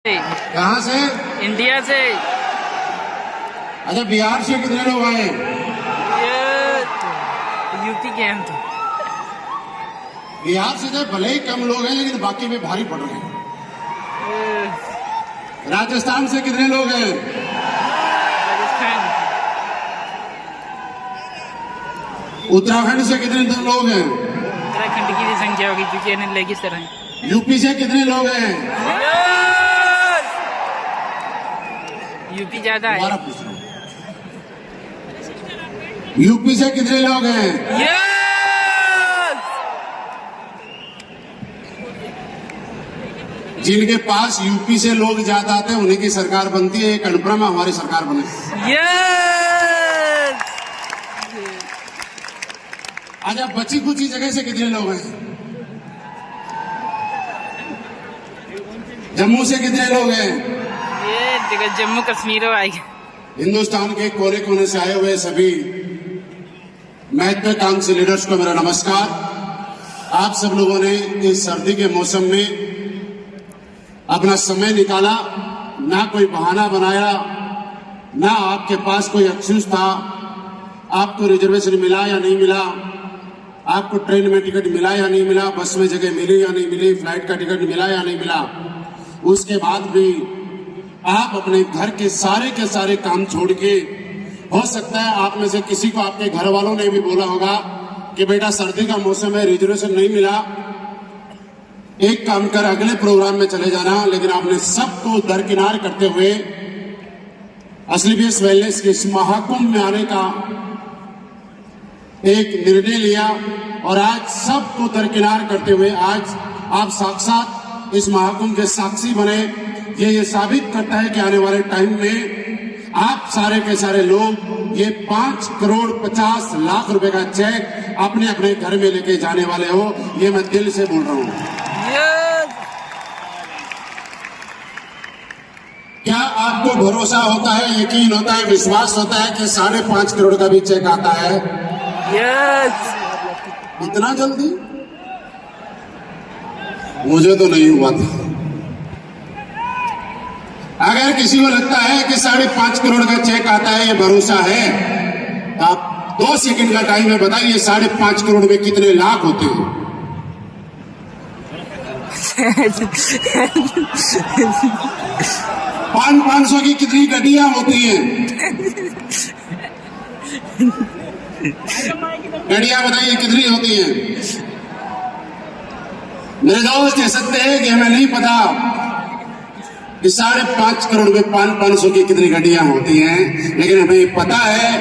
कहाँ से? इंडिया से। अच्छा, बिहार से कितने लोग आए? यूपी के हम तो। बिहार से तो भले ही कम लोग हैं, लेकिन बाकी में भारी पड़ रहे हैं। राजस्थान से कितने लोग हैं? राजस्थान। उत्तराखंड से कितने लोग हैं? उत्तराखंड की भी संख्या होगी क्योंकि इन्हें रेगिस्तान है। यूपी से कितने लोग हैं? यूपी ज्यादा है। दोबारा पूछ रहा हूं, यूपी से कितने लोग हैं? जिनके पास यूपी से लोग ज्यादा आते हैं उन्हीं की सरकार बनती है। एक कन्फर्म हमारी सरकार बने। अच्छा, बची कुची जगह से कितने लोग हैं? जम्मू से कितने लोग हैं? ये देखो जम्मू कश्मीर आएगा। हिंदुस्तान के कोने कोने से आए हुए सभी महत्वाकांक्षी लीडर्स को मेरा नमस्कार। आप सब लोगों ने इस सर्दी के मौसम में अपना समय निकाला, ना कोई बहाना बनाया, ना आपके पास कोई एक्सक्यूज था। आपको रिजर्वेशन मिला या नहीं मिला, आपको ट्रेन में टिकट मिला या नहीं मिला, बस में जगह मिली या नहीं मिली, फ्लाइट का टिकट मिला या नहीं मिला, उसके बाद भी आप अपने घर के सारे काम छोड़ के, हो सकता है आप में से किसी को आपके घर वालों ने भी बोला होगा कि बेटा सर्दी का मौसम है, रिजर्वेशन नहीं मिला, एक काम कर अगले प्रोग्राम में चले जाना। लेकिन आपने सबको दरकिनार करते हुए असलीबीएस वेलनेस के इस महाकुंभ में आने का एक निर्णय लिया और आज सबको दरकिनार करते हुए आज आप साक्षात इस महाकुंभ के साक्षी बने। ये साबित करता है कि आने वाले टाइम में आप सारे के सारे लोग ये 5,50,00,000 रुपए का चेक अपने अपने घर में लेके जाने वाले हो। ये मैं दिल से बोल रहा हूं। क्या आपको भरोसा होता है, यकीन होता है, विश्वास होता है कि 5.5 करोड़ का भी चेक आता है? इतना जल्दी? मुझे तो नहीं हुआ था। अगर किसी को लगता है कि 5.5 करोड़ का चेक आता है, ये भरोसा है, तो आप 2 सेकंड का टाइम है, बताइए 5.5 करोड़ में कितने लाख होते हैं? 500 की कितनी गड्डियां होती हैं? गड्डियां बताइए कितनी होती हैं? मेरे दोस्त कह सकते हैं कि हमें नहीं पता कि 5.5 करोड़ में 500 की कितनी गड्डियां होती हैं, लेकिन हमें पता है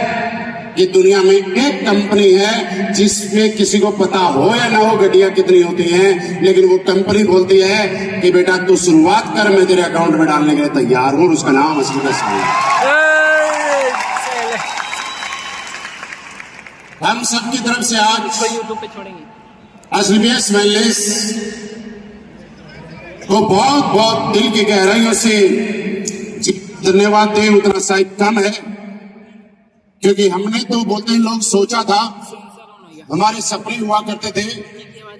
कि दुनिया में एक कंपनी है जिसमें किसी को पता हो या ना हो गड्डियां कितनी होती हैं, लेकिन वो कंपनी बोलती है कि बेटा तू शुरुआत कर, मैं तेरे अकाउंट में डालने के लिए तैयार हूं। उसका नाम असलीबीएस है। हम सबकी तरफ से आज यूट्यूब पे छोड़ेंगे असलीबीएस वेलनेस को बहुत बहुत दिल की गहराइयों से धन्यवाद दें, उतना शायद कम है, क्योंकि हमने तो बोलते हैं लोग सोचा था, हमारे सपने हुआ करते थे,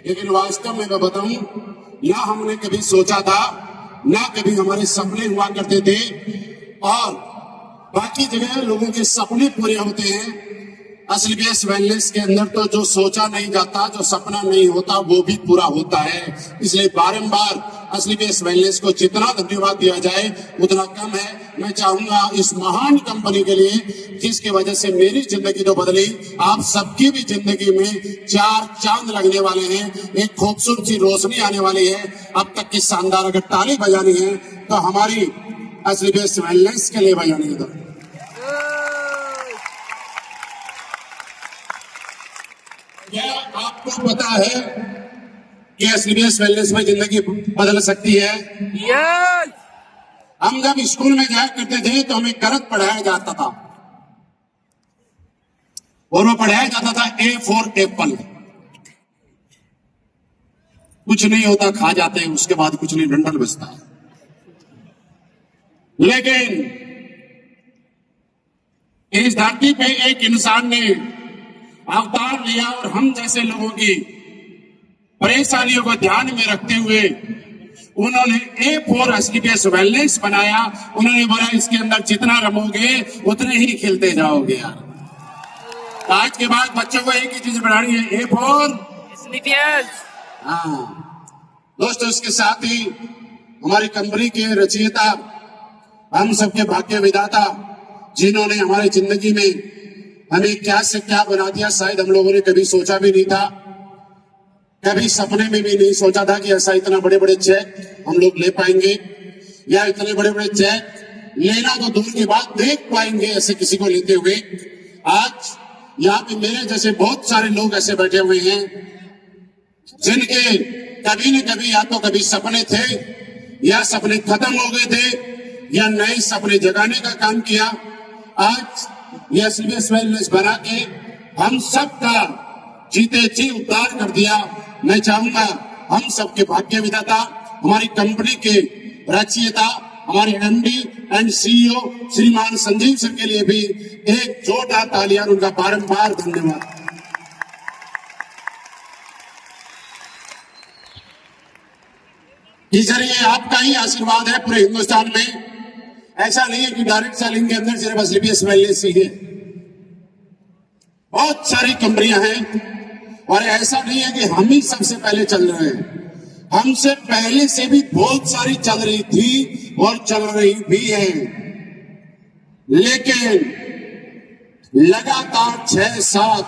लेकिन वास्तव में मैं बताऊं, ना हमने कभी सोचा था, ना कभी हमारे सपने हुआ करते थे। और बाकी जगह लोगों के सपने पूरे होते हैं, असलीबीएस वेलनेस के अंदर तो जो सोचा नहीं जाता, जो सपना नहीं होता, वो भी पूरा होता है। इसलिए बारंबार असलीबीएस वेलनेस को जितना धन्यवाद दिया जाए उतना कम है। मैं चाहूंगा इस महान कंपनी के लिए, जिसकी वजह से मेरी जिंदगी तो बदली, आप सबकी भी जिंदगी में 4 चांद लगने वाले हैं, एक खूबसूरत सी रोशनी आने वाली है। अब तक की शानदार अगर ताली बजानी है तो हमारी असलीबीएस वेलनेस के लिए बजानी है। क्या आपको पता है कि असलीबीएस वेलनेस में जिंदगी बदल सकती है? हम जब स्कूल में जाया करते थे तो हमें गलत पढ़ाया जाता था, और वो पढ़ाया जाता था A फॉर एप्पल। कुछ नहीं होता, खा जाते हैं, उसके बाद कुछ नहीं, डंडल बचता है। लेकिन इस धरती पे एक इंसान ने अवतार लिया और हम जैसे लोगों की परेशानियों को ध्यान में रखते हुए उन्होंने A4 एसलीपीएस वेलनेस बनाया। उन्होंने बोला इसके अंदर जितना रमोगे उतने ही खिलते जाओगे यार। आज के बाद बच्चों को एक ही चीज बनानी है, A4 SLPS। हाँ दोस्तों, इसके साथ ही हमारी कंपनी के रचयिता, हम सबके भाग्य विधाता, जिन्होंने हमारी जिंदगी में हमें क्या से क्या बना दिया, शायद हम लोगों ने कभी सोचा भी नहीं था, कभी सपने में भी नहीं सोचा था कि ऐसा इतना बड़े बड़े चेक हम लोग ले पाएंगे, या इतने बड़े बड़े चेक लेना तो दूर की बात देख पाएंगे ऐसे किसी को लेते हुए। आज यहाँ पे मेरे जैसे बहुत सारे लोग ऐसे बैठे हुए हैं जिनके कभी न कभी या तो कभी सपने थे, या सपने खत्म हो गए थे, या नए सपने जगाने का काम किया। आज ये एसलीपीएस वेलनेस बना के हम सबका जीते जी उद्धार कर दिया। मैं चाहूंगा हम सबके भाग्य विधाता, हमारी कंपनी के रचयिता, हमारे एमडी एंड सीईओ श्रीमान संजीव सर के लिए भी एक जोरदार तालियां, उनका बारंबार धन्यवाद। कि सर ये आपका ही आशीर्वाद है पूरे हिंदुस्तान में। ऐसा नहीं है कि डायरेक्ट सेलिंग के अंदर सिर्फ एसलीपीएस वेलनेस ही है, बहुत सारी कंपनियां हैं, और ऐसा नहीं है कि हम ही सबसे पहले चल रहे हैं। हमसे पहले से भी बहुत सारी चल रही थी और चल रही भी है, लेकिन लगातार 6-7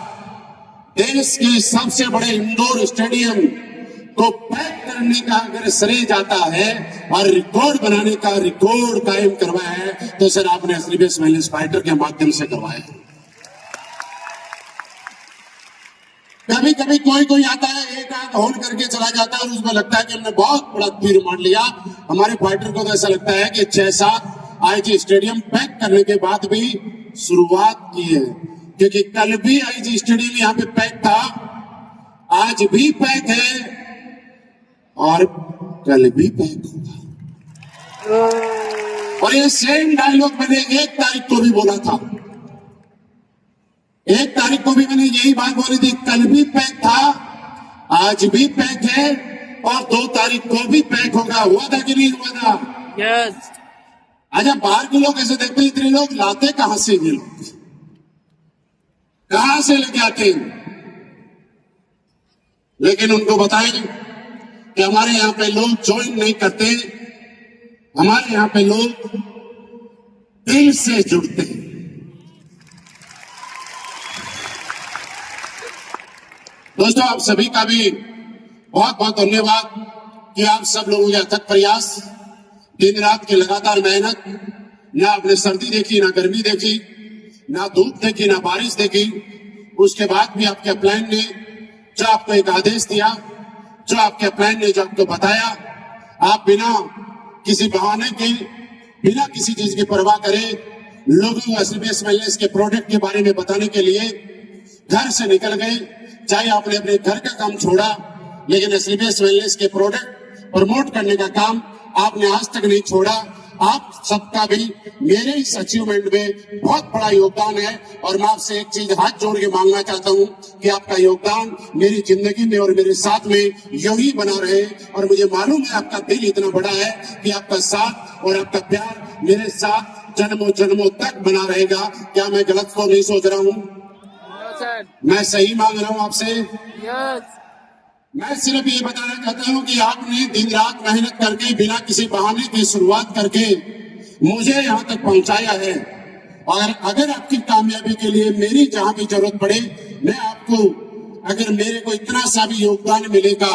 देश के सबसे बड़े इंडोर स्टेडियम को पैक करने का अगर श्रेय जाता है और रिकॉर्ड बनाने का रिकॉर्ड कायम करवाया है, तो सर आपने एसलीपीएस वेलनेस फाइटर के माध्यम से करवाया है। कभी कभी कोई आता है, एक आंख होल्ड करके चला जाता है और उसको लगता है कि हमने बहुत बड़ा तीर मार लिया। हमारे फाइटर को तो ऐसा लगता है कि 6-7 आईजी स्टेडियम पैक करने के बाद भी शुरुआत की है, क्योंकि कल भी आईजी स्टेडियम यहाँ पे पैक था, आज भी पैक है और कल भी पैक होगा। और ये सेम डायलॉग मैंने 1 तारीख को भी बोला था। 1 तारीख को भी मैंने यही बात बोली थी, कल भी पैक था, आज भी पैक है, और 2 तारीख को भी पैक होगा। हुआ था कि नहीं हुआ था? यस। अच्छा, बाहर के लोग ऐसे देखते, इतने लोग लाते कहां से, ये लोग कहां से लेके आते हैं? लेकिन उनको बताएं कि हमारे यहाँ पे लोग ज्वाइन नहीं करते, हमारे यहाँ पे लोग दिल से जुड़ते हैं। दोस्तों, आप सभी का भी बहुत बहुत धन्यवाद कि आप सब लोगों के अथक प्रयास, दिन रात की लगातार मेहनत, ना आपने सर्दी देखी, ना गर्मी देखी, ना धूप देखी, ना बारिश देखी, उसके बाद भी आपके प्लान ने जो आपको एक आदेश दिया, जो आपके प्लान ने जो आपको बताया, आप बिना किसी बहाने के, बिना किसी चीज की परवाह करे लोगों को एसलीपीएस वेलनेस के प्रोडक्ट के बारे में बताने के लिए घर से निकल गए। चाहे आपने अपने घर का काम छोड़ा, लेकिन एसलीपीएस वेलनेस के प्रोडक्ट प्रमोट करने का काम आपने आज तक नहीं छोड़ा। आप सबका भी मेरे इस अचीवमेंट में बहुत बड़ा योगदान है, और मैं आपसे एक चीज हाथ जोड़ के मांगना चाहता हूं कि आपका योगदान मेरी जिंदगी में और मेरे साथ में यही बना रहे। और मुझे मालूम है आपका दिल इतना बड़ा है कि आपका साथ और आपका प्यार मेरे साथ जन्मों जन्मों तक बना रहेगा। क्या मैं गलत तो नहीं सोच रहा हूँ? मैं सही मांग रहा हूँ आपसे। यस। मैं सिर्फ ये बताना चाहता हूँ कि आपने दिन रात मेहनत करके, बिना किसी बहाने की शुरुआत करके मुझे यहाँ तक पहुंचाया है। और अगर आपकी कामयाबी के लिए मेरी जहां भी जरूरत पड़े, मैं आपको, अगर मेरे को इतना सा भी योगदान मिलेगा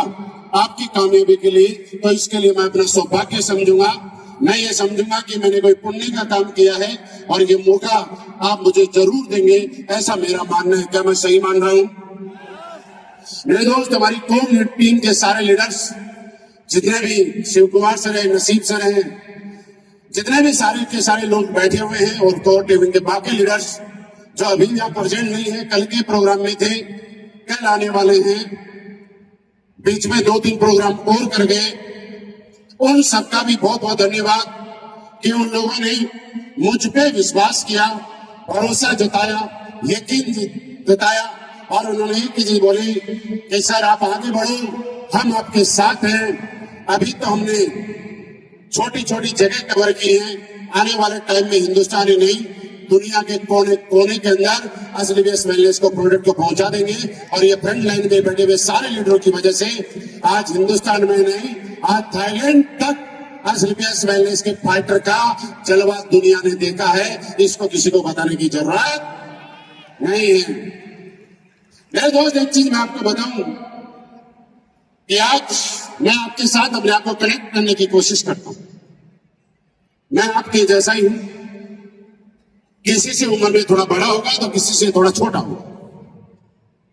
आपकी कामयाबी के लिए, तो इसके लिए मैं अपना सौभाग्य समझूंगा। मैं ये समझूंगा कि मैंने कोई पुण्य का काम किया है, और ये मौका आप मुझे जरूर देंगे, ऐसा मेरा मानना है। क्या मैं सही मान रहा हूँ? मेरे दोस्त, हमारी कोर टीम के सारे लीडर्स, जितने भी शिव कुमार सर है, नसीब सर हैं, जितने भी सारे के सारे लोग बैठे हुए हैं, और कोर टीम के बाकी लीडर्स जो अभी यहाँ प्रेजेंट नहीं है, कल के प्रोग्राम में थे, कल आने वाले हैं, बीच में 2-3 प्रोग्राम और कर गए, उन सबका भी बहुत बहुत धन्यवाद कि उन लोगों ने मुझ पे विश्वास किया, भरोसा जताया, यकीन जताया, और उन्होंने एक चीज बोली कि सर आप आगे बढ़ो, हम आपके साथ हैं, अभी तो हमने छोटी छोटी जगह कवर की है, आने वाले टाइम में हिंदुस्तान ही नहीं दुनिया के कोने कोने के अंदर असलीबियस वेलनेस को प्रोडक्ट को पहुंचा देंगे। और ये फ्रंट लाइन में बैठे हुए सारे लीडरों की वजह से आज हिंदुस्तान में नहीं, आज थाईलैंड तक असलीबियस वेलनेस के फाइटर का जलवा दुनिया ने देखा है। इसको किसी को बताने की जरूरत नहीं है। मेरे दोस्त, एक चीज मैं आपको बताऊं कि आज मैं आपके साथ अपने आप को कनेक्ट करने की कोशिश करता हूं। मैं आपके जैसा ही हूं, किसी से उम्र में थोड़ा बड़ा होगा तो किसी से थोड़ा छोटा होगा,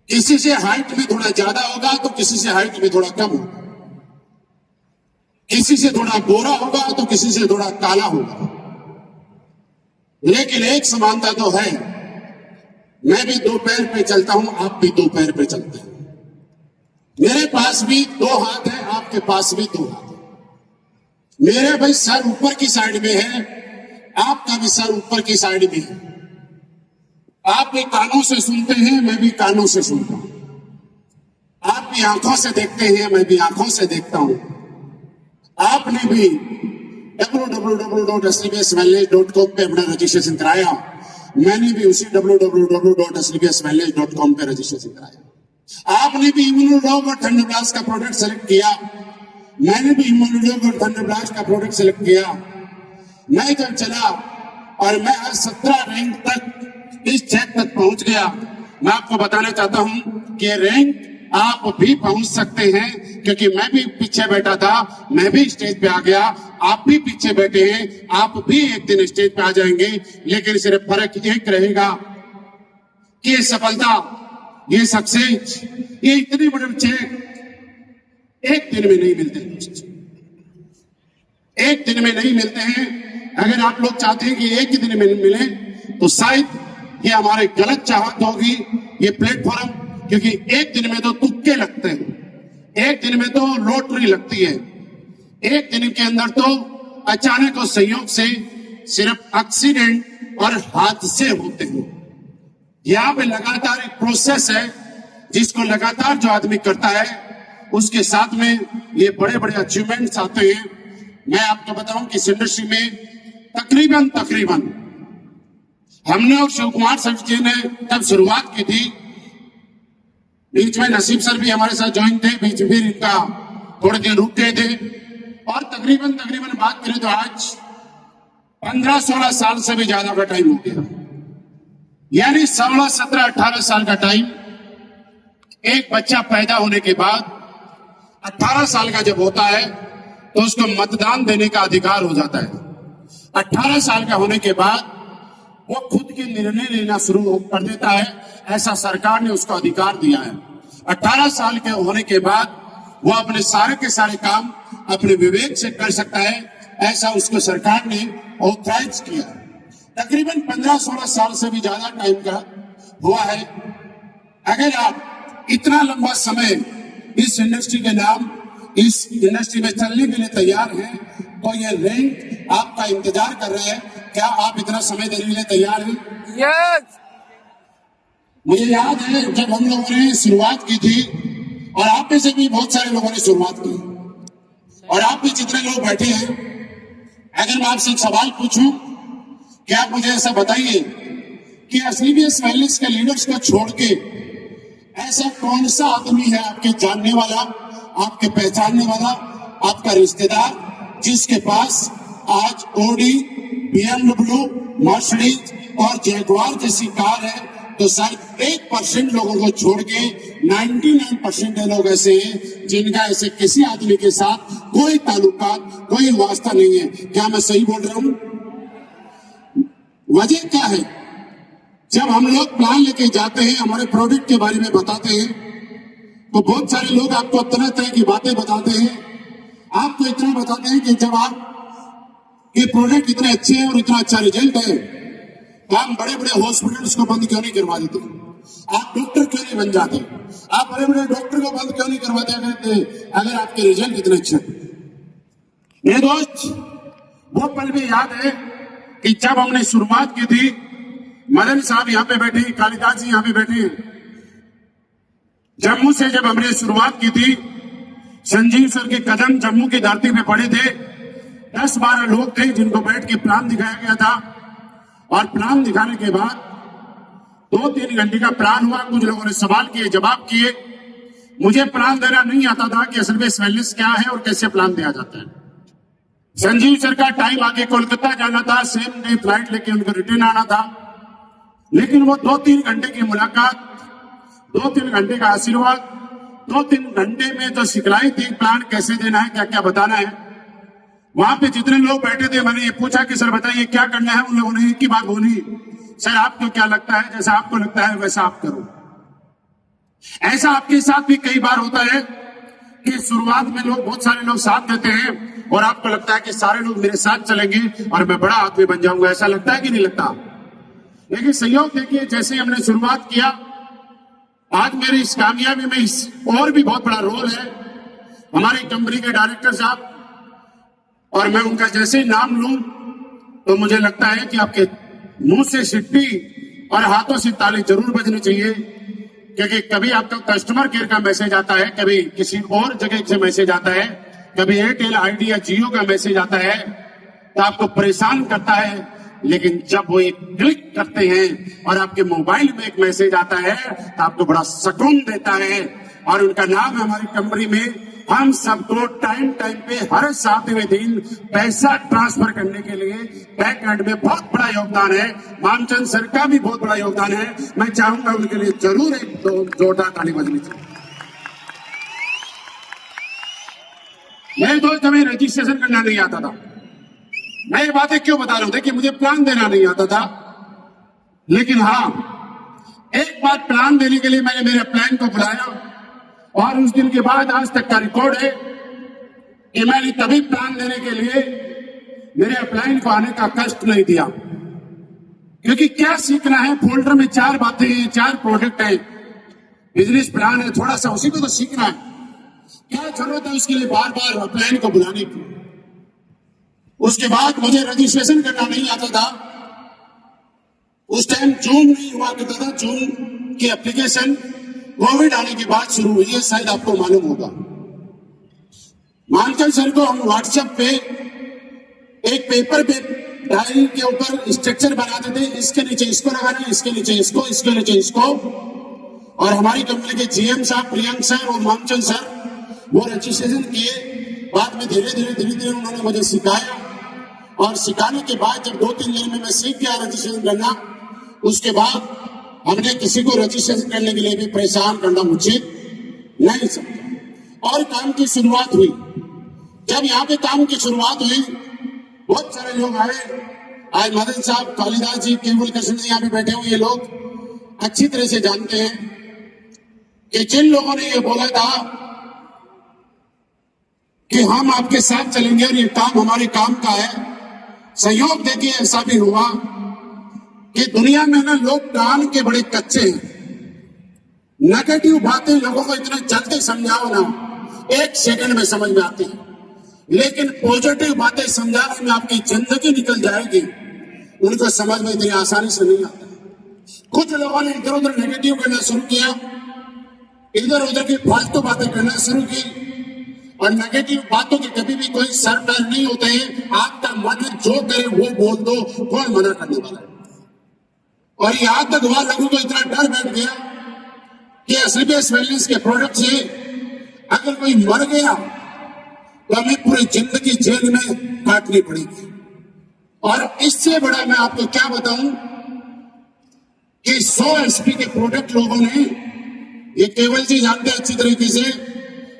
किसी से हाइट में थोड़ा ज्यादा होगा तो किसी से हाइट में थोड़ा कम होगा, किसी से थोड़ा गोरा होगा तो किसी से थोड़ा काला होगा, लेकिन एक समानता तो है, मैं भी दो पैर पे चलता हूं, आप भी दो पैर पे चलते हैं। मेरे पास भी दो हाथ है, आपके पास भी दो हाथ है। मेरे भाई सर ऊपर की साइड में है, आपका भी सर ऊपर की साइड में है। आप भी कानों से सुनते हैं, मैं भी कानों से सुनता हूं। आप भी आंखों से देखते हैं, मैं भी आंखों से देखता हूं। आपने भी www.aslibiuswellness.com पे अपना रजिस्ट्रेशन कराया, मैंने भी उसी www.aslibiuswellness.com पे रजिस्ट्रेशन कराया। आपने भी इम्यूनोलॉग और थंडरब्लास्ट का प्रोडक्ट सेलेक्ट किया, मैंने भी इम्यूनोलॉग और थंडरब्लास्ट का प्रोडक्ट सेलेक्ट किया। मैं जब चला और मैं आज 17 रैंक तक इस चेक तक पहुंच गया। मैं आपको बताना चाहता हूं कि रैंक आप भी पहुंच सकते हैं, क्योंकि मैं भी पीछे बैठा था, मैं भी स्टेज पे आ गया, आप भी पीछे बैठे हैं, आप भी एक दिन स्टेज पे आ जाएंगे। लेकिन सिर्फ फर्क एक रहेगा कि ये सफलता, ये सक्सेस, ये इतने बड़े चेक एक दिन में नहीं मिलते, एक दिन में नहीं मिलते हैं। अगर आप लोग चाहते हैं कि एक ही दिन में मिले तो शायद ये हमारे गलत चाहत होगी ये प्लेटफॉर्म, क्योंकि एक दिन में तो तुक्के लगते हैं, एक दिन में तो लॉटरी लगती है, एक दिन के अंदर तो अचानक और संयोग से सिर्फ एक्सीडेंट और हादसे होते हैं। यहाँ पे लगातार एक प्रोसेस है जिसको लगातार जो आदमी करता है उसके साथ में ये बड़े बड़े अचीवमेंट्स आते हैं। मैं आपको बताऊं कि इस इंडस्ट्री में तकरीबन हमने और शिव कुमार सर जी ने तब शुरुआत की थी, बीच में नसीब सर भी हमारे साथ ज्वाइन थे, बीच में इनका थोड़े दिन रुक गए थे, और तकरीबन बात करें तो आज 15-16 साल से भी ज्यादा का टाइम हो गया, यानी 16, 17, 18 साल का टाइम। एक बच्चा पैदा होने के बाद 18 साल का जब होता है तो उसको मतदान देने का अधिकार हो जाता है। 18 साल का होने के बाद वो खुद के निर्णय लेना शुरू कर देता है, ऐसा सरकार ने उसको अधिकार दिया है। 18 साल के होने के बाद वो अपने सारे के सारे काम अपने विवेक से कर सकता है, ऐसा उसको सरकार ने ऑथराइज किया। तकरीबन 15-16 साल से भी ज्यादा टाइम का हुआ है। अगर आप इतना लंबा समय इस इंडस्ट्री के नाम, इस इंडस्ट्री में चलने के लिए तैयार हैं तो ये रैंक आपका इंतजार कर रहा है। क्या आप इतना समय देने के लिए तैयार हैं? यस। मुझे याद है जब हम लोगों ने शुरुआत की थी, और आप में से भी बहुत सारे लोगों ने शुरुआत की, और आप भी जितने लोग बैठे हैं, अगर मैं आपसे एक सवाल पूछूं कि आप मुझे ऐसा बताइए कि असलीबियस वेलनेस के लीडर्स को छोड़ के ऐसा कौन सा आदमी है आपके जानने वाला, आपके पहचानने वाला, आपका रिश्तेदार, जिसके पास आज ऑडी, BMW, मर्सिडीज और जैगुआर जैसी कार है? तो शायद 1% लोगों को छोड़ के 99% लोग ऐसे हैं जिनका ऐसे किसी आदमी के साथ कोई ताल्लुकात, कोई वास्ता नहीं है। क्या मैं सही बोल रहा हूं? वजह क्या है? जब हम लोग प्लान लेके जाते हैं, हमारे प्रोडक्ट के बारे में बताते हैं, तो बहुत सारे लोग आपको तरह तरह की बातें बताते हैं। आपको इतना बताते हैं कि जब आप ये प्रोडक्ट इतने अच्छे हैं और इतना अच्छा रिजल्ट है, तो हम बड़े बड़े हॉस्पिटल्स को बंद क्यों नहीं करवा देते? आप डॉक्टर क्यों नहीं बन जाते? आप बड़े बड़े डॉक्टर को बंद क्यों नहीं करवाते अगर आपके रिजल्ट इतने अच्छे? मेरे दोस्त, वो पल भी याद है कि जब हमने शुरुआत की थी, मदन साहब यहाँ पे बैठे, कालिदास जी यहाँ पे बैठे हैं, जम्मू से जब हमने शुरुआत की थी, संजीव सर के कदम जम्मू की धरती पे पड़े थे। 10-12 लोग थे जिनको बैठ के प्लान दिखाया गया था, और प्लान दिखाने के बाद 2-3 घंटे का प्लान हुआ। कुछ लोगों ने सवाल किए, जवाब किए। मुझे प्लान देना नहीं आता था कि असल में वेलनेस क्या है और कैसे प्लान दिया जाता है। संजीव सर का टाइम आगे कोलकाता जाना था, सेम डे फ्लाइट लेके उनको रिटर्न आना था, लेकिन वो 2-3 घंटे की मुलाकात, 2-3 घंटे का आशीर्वाद, 2-3 घंटे में तो सिखलाई थी प्लान कैसे देना है, क्या क्या बताना है। वहां पे जितने लोग बैठे थे, मैंने ये पूछा कि सर बताइए क्या करना है। उन लोगों ने एक ही बात बोली, सर आपको क्या लगता है, जैसा आपको लगता है वैसा आप करो। ऐसा आपके साथ भी कई बार होता है कि शुरुआत में लोग, बहुत सारे लोग साथ देते हैं और आपको लगता है कि सारे लोग मेरे साथ चलेंगे और मैं बड़ा आदमी बन जाऊंगा। ऐसा लगता है कि नहीं लगता? लेकिन सहयोग देखिए, जैसे हमने शुरुआत किया, आज मेरी इस कामयाबी में इस और भी बहुत बड़ा रोल है हमारी कंपनी के डायरेक्टर साहब। और मैं उनका जैसे ही नाम लूं तो मुझे लगता है कि आपके मुंह से सिट्टी और हाथों से ताली जरूर बजनी चाहिए, क्योंकि कभी आपका कस्टमर केयर का मैसेज आता है, कभी किसी और जगह से मैसेज आता है, कभी एयरटेल, आइडिया, जियो का मैसेज आता है तो आपको परेशान करता है। लेकिन जब वो एक क्लिक करते हैं और आपके मोबाइल में एक मैसेज आता है तो आपको बड़ा सुकून देता है। और उनका नाम है हमारी कंपनी में, हम सबको टाइम पे हर 7वें दिन पैसा ट्रांसफर करने के लिए बैक एंड में बहुत बड़ा योगदान है। मामचंद सर का भी बहुत बड़ा योगदान है। मैं चाहूंगा उनके लिए जरूर एक जोरदार ताली बजनी चाहिए। मेरे दोस्त, हमें रजिस्ट्रेशन करना नहीं आता था। मैं ये बातें क्यों बता रहा हूं? देखिए, मुझे प्लान देना नहीं आता था, लेकिन हाँ, एक बार प्लान देने के लिए मैंने मेरे प्लान को बुलाया और उस दिन के बाद आज तक का रिकॉर्ड है कि मैंने तभी प्लान देने के लिए मेरे अपलाइन को आने का कष्ट नहीं दिया। क्योंकि क्या सीखना है, फोल्डर में 4 बातें हैं, 4 प्रोडक्ट है, बिजनेस प्लान है, थोड़ा सा उसी को तो सीखना है। क्या जरूरत है उसके लिए बार बार अपलाइन को बुलाने की? उसके बाद मुझे रजिस्ट्रेशन करना नहीं आता था। उस टाइम जूम नहीं हुआ करता था, जूम की एप्लीकेशन कोविड आने के बाद शुरू हुई है, शायद आपको मालूम होगा। मानचंद सर को हम व्हाट्सएप पे एक पेपर पे डायल के ऊपर स्ट्रक्चर बनाते थे, इसके नीचे इसको लगाना, इसके नीचे इसको, इसके नीचे इसको। और हमारी कंपनी के जीएम साहब प्रियंक सर और मामचंद सर वो रजिस्ट्रेशन किए। बाद में धीरे धीरे उन्होंने मुझे सिखाया, और सिखाने के बाद जब 2-3 दिन में मैं सीख गया रजिस्ट्रेशन करना, उसके बाद हमने किसी को रजिस्ट्रेशन करने के लिए भी परेशान करना उचित नहीं समझा और काम की शुरुआत हुई। जब यहाँ पे काम की शुरुआत हुई, बहुत सारे लोग आए। आज मदन साहब, कालिदास जी, केवल कृष्ण जी यहाँ पे बैठे हुए, ये लोग अच्छी तरह से जानते हैं कि जिन लोगों ने ये बोला था कि हम आपके साथ चलेंगे और ये काम हमारे काम का है, सहयोग देखिए ऐसा भी हुआ कि दुनिया में ना लोग कान के बड़े कच्चे हैं। नेगेटिव बातें लोगों को इतना जल्दी समझाओ ना, 1 सेकंड में समझ में आती है, लेकिन पॉजिटिव बातें समझाने में आपकी जिंदगी निकल जाएगी, उनको समझ में इतनी आसानी से नहीं आता। कुछ लोगों ने इधर उधर नेगेटिव करना शुरू किया, इधर उधर की फालतू बातें करना शुरू की, और नेगेटिव बातों के कभी भी कोई सर पैर नहीं होते हैं। आपका मन जो करे वो बोल दो, कौन मना करने वाला है। और यहां तक हुआ, लोगों को इतना डर बैठ गया कि एसलीबीएस वेलनेस के प्रोडक्ट से अगर कोई मर गया तो हमें पूरी जिंदगी जेल में काटनी पड़ेगी। और इससे बड़ा मैं आपको क्या बताऊं कि 100 एसपी के प्रोडक्ट लोगों ने, ये केवल जी जानते हैं अच्छी तरीके से,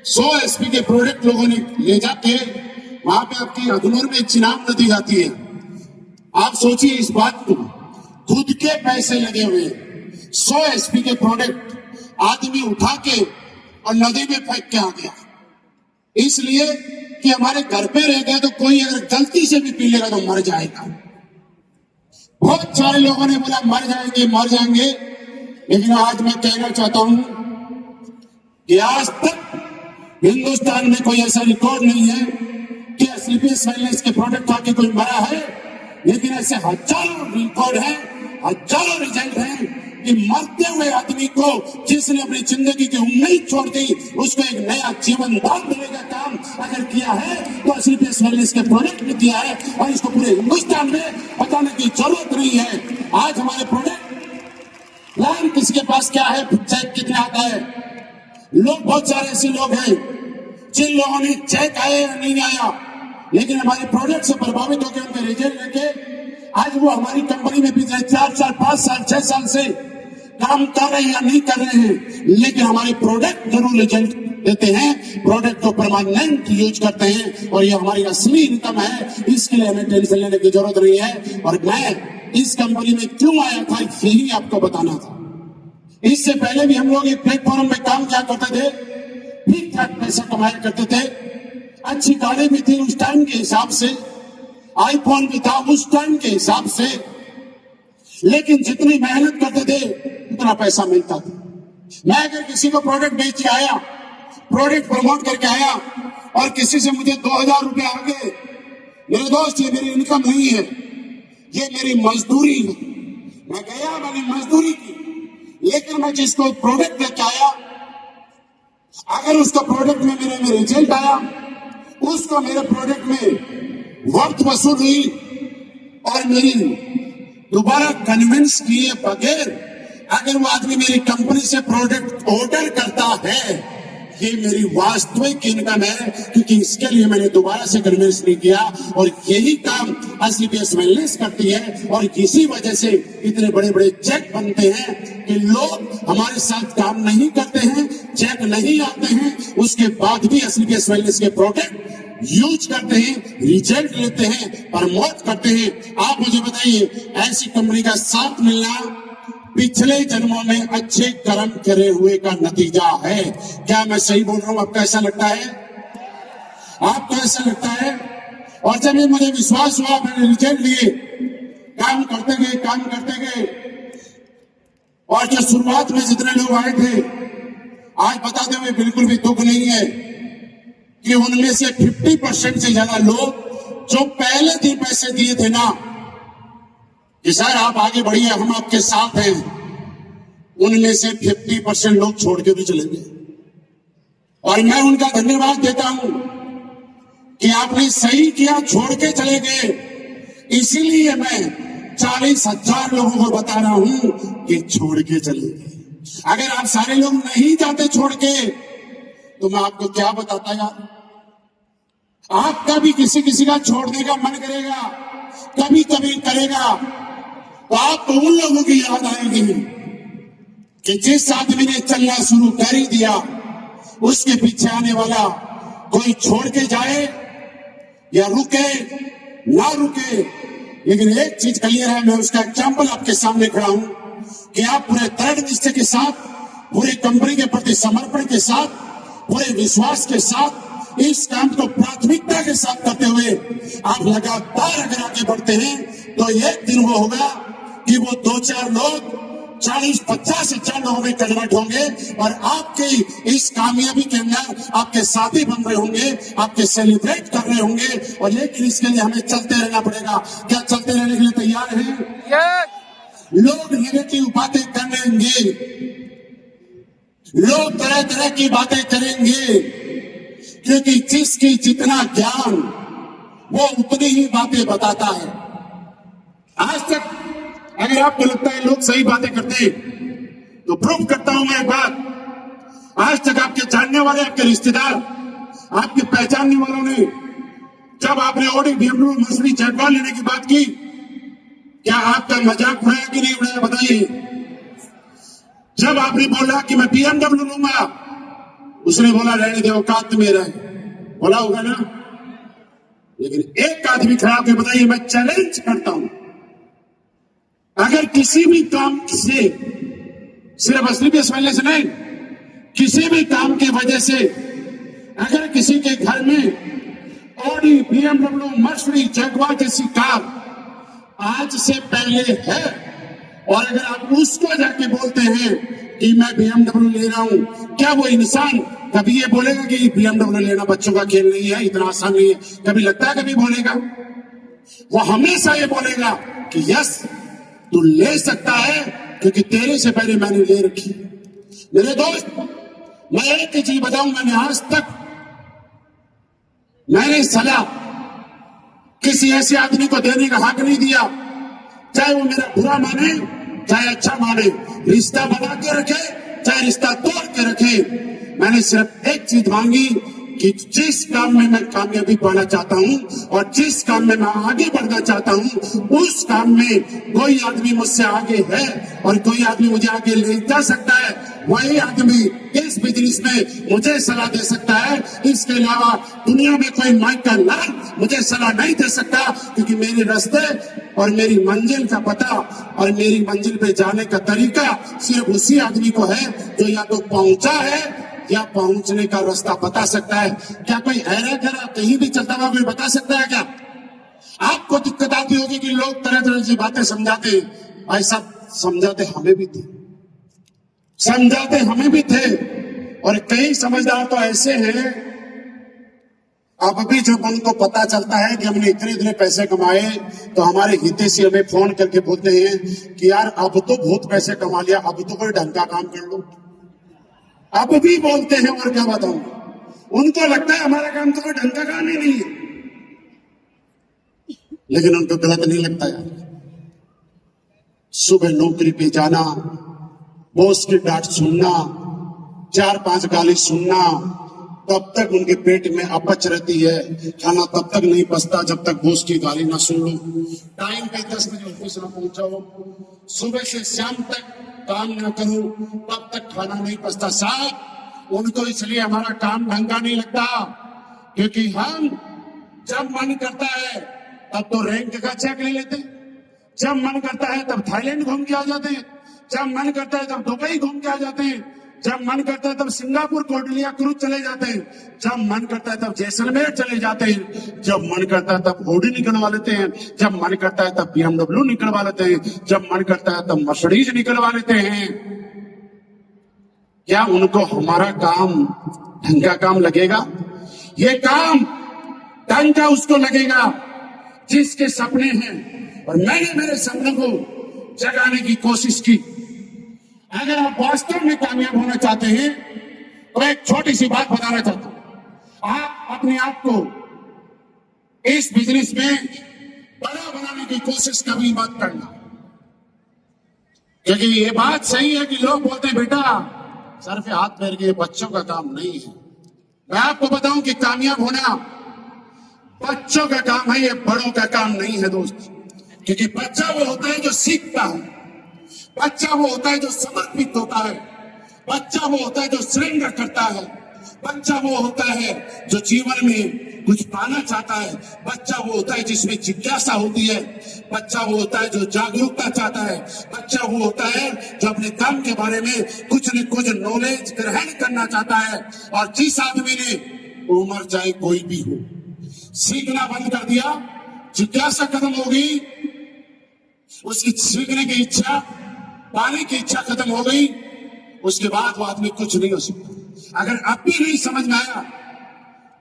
100 एसपी के प्रोडक्ट लोगों ने ले जाके वहां पे आपकी अखनूर में चिनाब नदी जाती है। आप सोचिए इस बात को, खुद के पैसे लगे हुए 100 एसपी के प्रोडक्ट आदमी उठा के और नदी में फेंक के आ गया, इसलिए कि हमारे घर पे रह गया तो कोई अगर गलती से भी पी लेगा तो मर जाएगा। बहुत सारे लोगों ने बोला मर जाएंगे, लेकिन आज मैं कहना चाहता हूं कि आज तक हिंदुस्तान में कोई ऐसा रिकॉर्ड नहीं है कि एसलीबीएस वेलनेस के प्रोडक्ट आके कोई मरा है, लेकिन ऐसे हजारों रिकॉर्ड है, हजारों रिजल्ट हैं कि मरते हुए आदमी को, जिसने अपनी जिंदगी की उम्मीद छोड़ दी, उसको एक नया जीवन दान देने का काम अगर किया है तो एसलीपीएस वेलनेस के प्रोडक्ट में किया है, और इसको पूरे हिंदुस्तान में बताने की जरूरत नहीं है। आज हमारे प्रोडक्ट प्लान किसी के पास क्या है, चेक कितना आता है, लोग बहुत सारे ऐसे लोग हैं जिन लोगों ने चेक आया या नहीं आया, लेकिन हमारे प्रोडक्ट से प्रभावित होकर उनके रिजल्ट लेके आज वो हमारी कंपनी में पिछले 4 साल 5 साल 6 साल से काम कर रहे हैं या नहीं कर रहे हैं, लेकिन हमारे प्रोडक्ट जरूर रिजल्ट देते हैं, प्रोडक्ट को परमानेंट यूज करते हैं, और ये हमारी असली इनकम है। इसके लिए हमें टेंशन लेने की जरूरत नहीं है। और मैं इस कंपनी में क्यों आया था, यही आपको बताना था। इससे पहले भी हम लोग एक प्लेटफॉर्म में काम किया करते थे, ठीक ठाक पैसा कमाया करते थे, अच्छी गाड़ी भी थी उस टाइम के हिसाब से, आईफोन भी था उस टाइम के हिसाब से, लेकिन जितनी मेहनत करते थे उतना पैसा मिलता था। मैं अगर किसी को प्रोडक्ट बेच के आया, प्रोडक्ट प्रमोट करके आया, और किसी से मुझे 2000 रुपए आ गए, मेरे दोस्त ये मेरी इनकम नहीं है, ये मेरी मजदूरी है। मैं गया, मैंने मजदूरी की, लेकिन मैं जिसको प्रोडक्ट लेके आया, अगर उसका प्रोडक्ट में मेरे में रिजल्ट आया, उसको मेरे प्रोडक्ट में वर्थ वसूल हुई, और मेरी दोबारा कन्विंस किए बगैर अगर वो आदमी मेरी कंपनी से प्रोडक्ट ऑर्डर करता है, ये मेरी वास्तविक इनकम है, क्योंकि इसके लिए मैंने दोबारा से कन्विंस नहीं किया। और यही काम एसलीपीएस वेलनेस करती है, और इसी वजह से इतने बड़े बड़े चेक बनते हैं कि लोग हमारे साथ काम नहीं करते हैं, चेक नहीं आते हैं, उसके बाद भी एसलीपीएस वेलनेस के प्रोडक्ट यूज करते हैं, रिजल्ट लेते हैं, प्रमोट करते हैं। आप मुझे बताइए, ऐसी कंपनी का साथ मिलना पिछले जन्मों में अच्छे कर्म करे हुए का नतीजा है। क्या मैं सही बोल रहा हूं? आपको ऐसा लगता है? आपको ऐसा लगता है? और जब ये मुझे विश्वास हुआ, मैंने रिजल्ट लिए, काम करते गए, और जो शुरुआत में जितने लोग आए थे, आज बताते हुए बिल्कुल भी दुख नहीं है कि उनमें से 50% से ज्यादा लोग जो पहले दिन पैसे दिए थे ना कि सर आप आगे बढ़िए, हम आपके साथ हैं, उनमें से 50% लोग छोड़ के भी चले गए। और मैं उनका धन्यवाद देता हूं कि आपने सही किया, छोड़ के चले गए। इसीलिए मैं 40,000 लोगों को बता रहा हूं कि छोड़ के चले गए। अगर आप सारे लोग नहीं जाते छोड़ के, तो मैं आपको क्या बताता यार। आपका भी किसी का छोड़ने का मन करेगा, कभी कभी करेगा, तो आपको उन लोगों की याद आएगी कि जिस आदमी ने चलना शुरू कर ही दिया, उसके पीछे आने वाला कोई छोड़ के जाए या रुके ना रुके, लेकिन एक चीज क्लियर है, मैं उसका एग्जाम्पल आपके सामने खड़ा हूं कि आप पूरे दृढ़ निश्चय के साथ, पूरी कंपनी के प्रति समर्पण के साथ, पूरे विश्वास के साथ इस काम को प्राथमिकता के साथ करते हुए आप लगातार अगर आगे बढ़ते हैं, तो एक दिन वो होगा कि वो 2-4 लोग 40-50 से 4 लोगों में कन्वर्ट होंगे, और आपके इस कामयाबी के अंदर आपके साथी बन रहे होंगे, आपके सेलिब्रेट कर रहे होंगे। और लेकिन इसके लिए हमें चलते रहना पड़ेगा। क्या चलते रहने के लिए तैयार हैं? यस। लोग नेगेटिव बातें करेंगे, लोग तरह तरह की बातें करेंगे, क्योंकि जिसकी जितना ज्ञान वो उतनी ही बातें बताता है। आज तक अगर आपको लगता है लोग सही बातें करते हैं, तो प्रूव करता हूं मैं एक बात, आज तक आपके जानने वाले, आपके रिश्तेदार, आपके पहचानने वालों ने जब आपने ऑडी BMW मर्सिडीज जगुआर लेने की बात की, क्या आपका मजाक उड़ाया कि नहीं उड़ाया बताइए? जब आपने बोला कि मैं BMW लूंगा, उसने बोला रहने दो, औकात मेरा है, बोला होगा ना। लेकिन एक आदमी खड़ा होकर बताइए, मैं चैलेंज करता हूं, अगर किसी भी काम से, सिर्फ एसलीपीएस वेलनेस नहीं, किसी भी काम की वजह से अगर किसी के घर में ऑडी BMW मर्सिडीज जगुआर जैसी कार आज से पहले है, और अगर आप उसको जाके बोलते हैं कि मैं BMW ले रहा हूं, क्या वो इंसान कभी ये बोलेगा कि BMW लेना बच्चों का खेल नहीं है, इतना आसान नहीं है? कभी लगता है कभी बोलेगा? वो हमेशा ये बोलेगा कि यस तू ले सकता है, क्योंकि तेरे से पहले मैंने ले रखी। मेरे दोस्त, मैं एक ही चीज बताऊं, मैंने आज तक मैंने सलाह किसी ऐसे आदमी को देने का हक नहीं दिया, चाहे वो मेरा बुरा माने चाहे अच्छा माने, रिश्ता बना के रखे चाहे रिश्ता तोड़ के रखे। मैंने सिर्फ एक चीज मांगी कि जिस काम में मैं कामयाबी पाना चाहता हूं और जिस काम में मैं आगे बढ़ना चाहता हूं, उस काम में कोई आदमी मुझसे आगे है और कोई आदमी मुझे आगे ले जा सकता है, वही आदमी इस बिजनेस में मुझे सलाह दे सकता है। इसके अलावा दुनिया में कोई माइक का लाल मुझे सलाह नहीं दे सकता, क्योंकि मेरे रास्ते और मेरी मंजिल का पता और मेरी मंजिल पे जाने का तरीका सिर्फ उसी आदमी को है जो या तो पहुंचा है या पहुंचने का रास्ता बता सकता है। क्या कोई हैरा करा कहीं भी चलता हुआ कोई बता सकता है क्या? आपको दिक्कत आती होगी कि लोग तरह तरह की बातें समझाते हैं, ऐसा समझाते हमें भी थे, समझाते हमें भी थे। और कई समझदार तो ऐसे हैं, अब भी जब उनको पता चलता है कि हमने इतने इतने पैसे कमाए तो हमारे हितैषी हमें फोन करके बोलते हैं कि यार अब तो बहुत पैसे कमा लिया, अब तो कोई ढंग का काम कर लो। अब भी बोलते हैं, और क्या बताऊं, उनको लगता है हमारा काम तो कोई ढंग का काम ही नहीं है, लेकिन उनको गलत नहीं लगता यार। सुबह नौकरी पे जाना, बॉस की डांट सुनना, 4-5 गाली सुनना, तब तक उनके पेट में अपच रहती है, खाना तब तक नहीं पचता जब तक बॉस की गाली ना सुन लो। टाइम पे 10 बजे ऑफिस ना पहुंचाओ, सुबह से शाम तक काम ना करो, तब तक खाना नहीं पचता। साहब, उनको इसलिए हमारा काम ढंग का नहीं लगता, क्योंकि हम जब मन करता है तब तो रैंक का चेक ले लेते, जब मन करता है तब थाईलैंड घूम के आ जाते हैं, जब मन करता है तब दुबई घूम के आ जाते हैं, जब मन करता है तब सिंगापुर कोटलिया क्रूज चले जाते हैं, जब मन करता है तब जैसलमेर चले जाते हैं, जब मन करता है तब ऑडी निकलवा लेते हैं, जब मन करता है तब BMW निकलवा लेते हैं, जब मन करता है तब मर्सिडीज निकलवा लेते हैं। क्या उनको हमारा काम ढंग का काम लगेगा? ये काम ढंग का उसको लगेगा जिसके सपने हैं, और मैंने मेरे सपने को जगाने की कोशिश की। अगर आप वास्तव में कामयाब होना चाहते हैं तो एक छोटी सी बात बताना चाहता हूं, आप अपने आप को इस बिजनेस में बड़ा बनाने की कोशिश कभी मत करना, क्योंकि ये बात सही है कि लोग बोलते हैं बेटा सर पे हाथ फेर के बच्चों का काम नहीं है। मैं आपको बताऊं कि कामयाब होना बच्चों का काम है, ये बड़ों का काम नहीं है दोस्त। क्योंकि बच्चा वो होता है जो सीखता है, बच्चा वो होता है जो समर्पित होता है, बच्चा वो होता है जो सरेंडर करता है, बच्चा वो होता है जो जीवन में कुछ पाना चाहता है, बच्चा वो होता है जिसमें जिज्ञासा होती है, बच्चा वो होता है जो जागरूकता चाहता है, बच्चा वो होता है जो अपने काम के बारे में कुछ न कुछ नॉलेज ग्रहण करना चाहता है। और जिस आदमी ने उम्र चाहे कोई भी हो सीखना बंद कर दिया, जिज्ञासा खत्म हो गई, उसकी सीखने की इच्छा पाने की इच्छा खत्म हो गई, उसके बाद वो आदमी कुछ नहीं हो सकता। अगर अब भी नहीं समझ में आया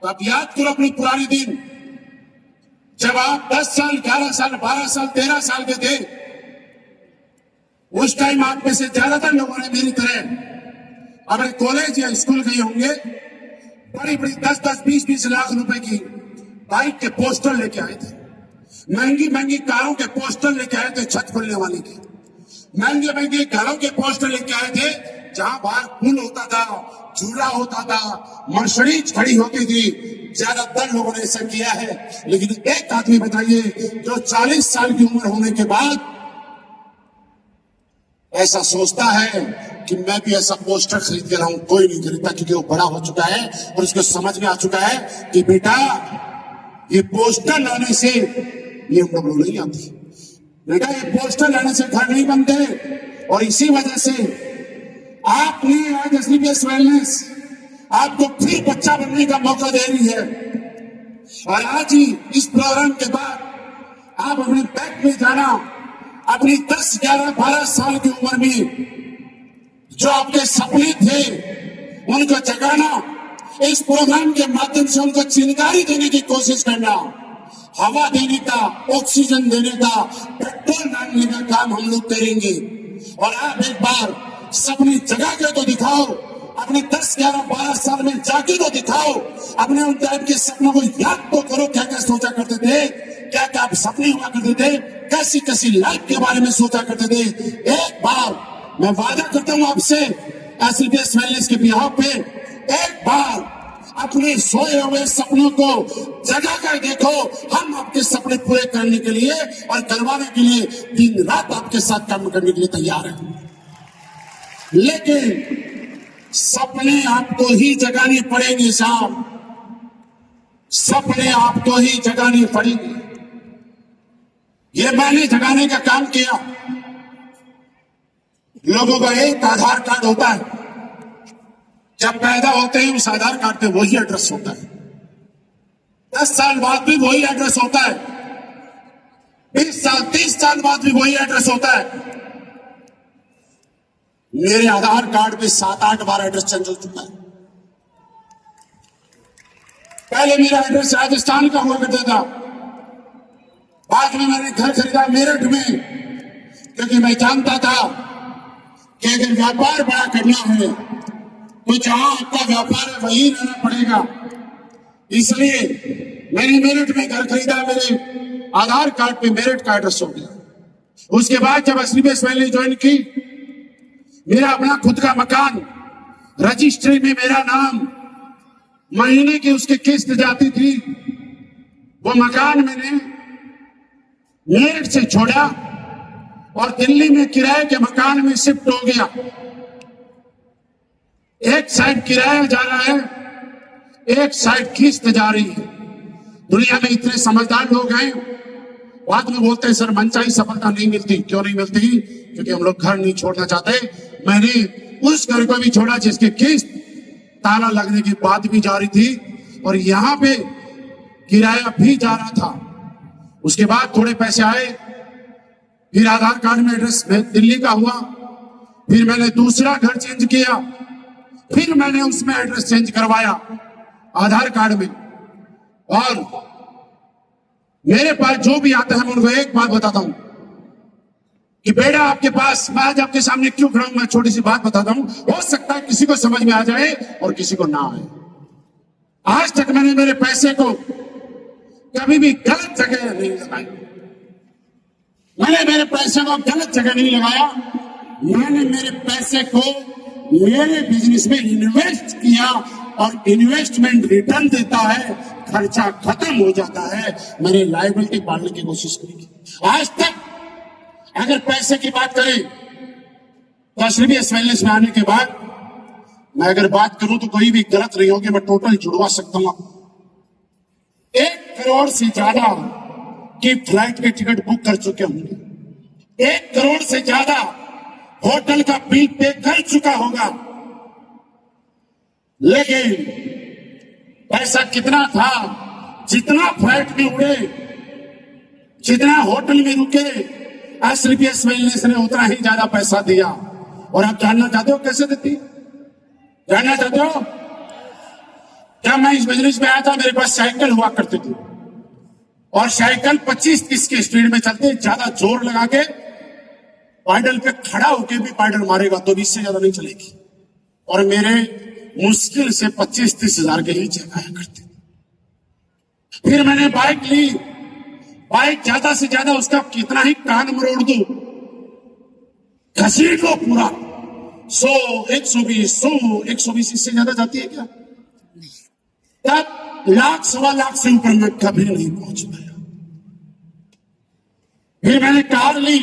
तो आप याद करो अपने पुराने दिन, जब आप 10 साल 11 साल 12 साल 13 साल के थे। उस टाइम आप में से ज्यादातर लोगों ने मेरी तरह अपने कॉलेज या स्कूल गए होंगे, बड़ी बड़ी 10-10 20-20 लाख रुपए की बाइक के पोस्टर लेके आए थे, महंगी महंगी कारों के पोस्टर लेके आए थे, छत खुलने वाली की महंगे महंगे घरों के पोस्टर लेके आए थे, जहां बाहर पुल होता था, झूला होता था, मर्सिडीज खड़ी होती थी। ज्यादातर लोगों ने ऐसा किया है, लेकिन एक आदमी बताइए जो 40 साल की उम्र होने के बाद ऐसा सोचता है कि मैं भी ऐसा पोस्टर खरीद के लाऊं। कोई नहीं खरीदता, क्योंकि वो बड़ा हो चुका है और उसको समझ में आ चुका है कि बेटा ये पोस्टर लाने से BMW नहीं आती, बेटा ये पोस्टर लाने से घर नहीं बनते। और इसी वजह से आपने आज एसडीपीएस वेलनेस आपको फिर बच्चा बनने का मौका दे रही है। और आज ही इस प्रोग्राम के बाद आप अपने बैग में जाना, अपनी 10, 11, 12 साल की उम्र में जो आपके सपने थे उनको जगाना, इस प्रोग्राम के माध्यम से उनको चिंगारी देने की कोशिश करना, हवा देने का, ऑक्सीजन देने का, पेट्रोल डालने का काम हम लोग करेंगे। और आप एक बार सपने जगा के तो दिखाओ, अपने 10, 11, 12 साल में जाके तो दिखाओ, अपने उन टाइप के सपनों को याद तो करो, क्या क्या सोचा करते थे, क्या क्या सपने हुआ करते थे, कैसी कैसी लाइफ के बारे में सोचा करते थे। एक बार मैं वादा करता हूं आपसे एसएलपीएस वेलनेस के बिहाफ पे, एक बार अपने सोए हुए सपनों को जगा कर देखो। हम आपके सपने पूरे करने के लिए और करवाने के लिए दिन रात आपके साथ काम करने के लिए तैयार हैं, लेकिन सपने आपको ही जगाने पड़ेंगे साहब, सपने आपको ही जगाने पड़ेंगे। ये मैंने जगाने का काम किया। लोगों का एक आधार कार्ड होता है, जब पैदा होते ही उस आधार कार्ड पे वही एड्रेस होता है, 10 साल बाद भी वही एड्रेस होता है, 20 साल 30 साल बाद भी वही एड्रेस होता है। मेरे आधार कार्ड पे 7-8 बार एड्रेस चेंज हो चुका है। पहले मेरा एड्रेस राजस्थान का हुआ करता था, बाद में मैंने घर खरीदा मेरठ में, क्योंकि मैं जानता था कि अगर व्यापार बड़ा करना है तो जहां आपका व्यापार है वहीं रहना पड़ेगा। इसलिए मैंने मेरठ में घर खरीदा, मेरे आधार कार्ड पे मेरठ का एड्रेस हो गया। उसके बाद जब एसएलपीएस वेलनेस ज्वाइन की, मेरा अपना खुद का मकान, रजिस्ट्री में मेरा नाम, महीने की उसकी किस्त जाती थी, वो मकान मैंने मेरठ से छोड़ा और दिल्ली में किराए के मकान में शिफ्ट हो गया। एक साइड किराया जा रहा है, एक साइड किस्त जा रही है। दुनिया में इतने समझदार लोग हैं, बाद में बोलते हैं सर मनचाही सफलता नहीं मिलती। क्यों नहीं मिलती? क्योंकि हम लोग घर नहीं छोड़ना चाहते। मैंने उस घर को भी छोड़ा जिसकी किस्त ताला लगने के बाद भी जारी थी और यहां पे किराया भी जा रहा था। उसके बाद थोड़े पैसे आए, फिर आधार कार्ड में एड्रेस दिल्ली का हुआ, फिर मैंने दूसरा घर चेंज किया, फिर मैंने उसमें एड्रेस चेंज करवाया आधार कार्ड में। और मेरे पास जो भी आता है मैं उनको एक बात बताता हूं कि बेटा आपके पास, मैं आज आपके सामने क्यों खड़ा हूं, मैं छोटी सी बात बताता हूं, हो सकता है किसी को समझ में आ जाए और किसी को ना आए। आज तक मैंने मेरे पैसे को कभी भी गलत जगह नहीं लगाया, मैंने मेरे पैसे को गलत जगह नहीं लगाया, मैंने मेरे पैसे को मेरे बिजनेस में इन्वेस्ट किया और इन्वेस्टमेंट रिटर्न देता है, खर्चा खत्म हो जाता है, मैंने लायबिलिटी पालने की कोशिश की। आज तक अगर पैसे की बात करें तो एसएलपीएस वेलनेस में आने के बाद मैं अगर बात करूं तो कोई भी गलत नहीं होगी, मैं टोटल जुड़वा सकता हूं। 1 करोड़ से ज्यादा की फ्लाइट के टिकट बुक कर चुके होंगे, 1 करोड़ से ज्यादा होटल का बिल पे कर चुका होगा। लेकिन पैसा कितना था? जितना फ्लाइट में उड़े, जितना होटल में रुके, एसएलपीएस वेलनेस ने उतना ही ज्यादा पैसा दिया। और आप जानना चाहते हो कैसे देती? जानना चाहते हो? जब मैं इस बिजनेस में आया था मेरे पास साइकिल हुआ करती थी और साइकिल 25-30 की स्पीड में चलती, ज्यादा जोर लगा के पैडल पे खड़ा होके भी पैडल मारेगा तो भी इससे ज्यादा नहीं चलेगी। और मेरे मुश्किल से 25-30 हजार के ही चेक आया करते। फिर मैंने बाइक ली, बाइक ज्यादा से ज्यादा उसका कितना ही कान मरोड़ दो, घसीट लो पूरा, 100, 120, 100, 120 इससे ज्यादा जाती है क्या? तब 1,00,000 सवा लाख से ऊपर मैं कभी नहीं पहुंच पाया। फिर मैंने कार ली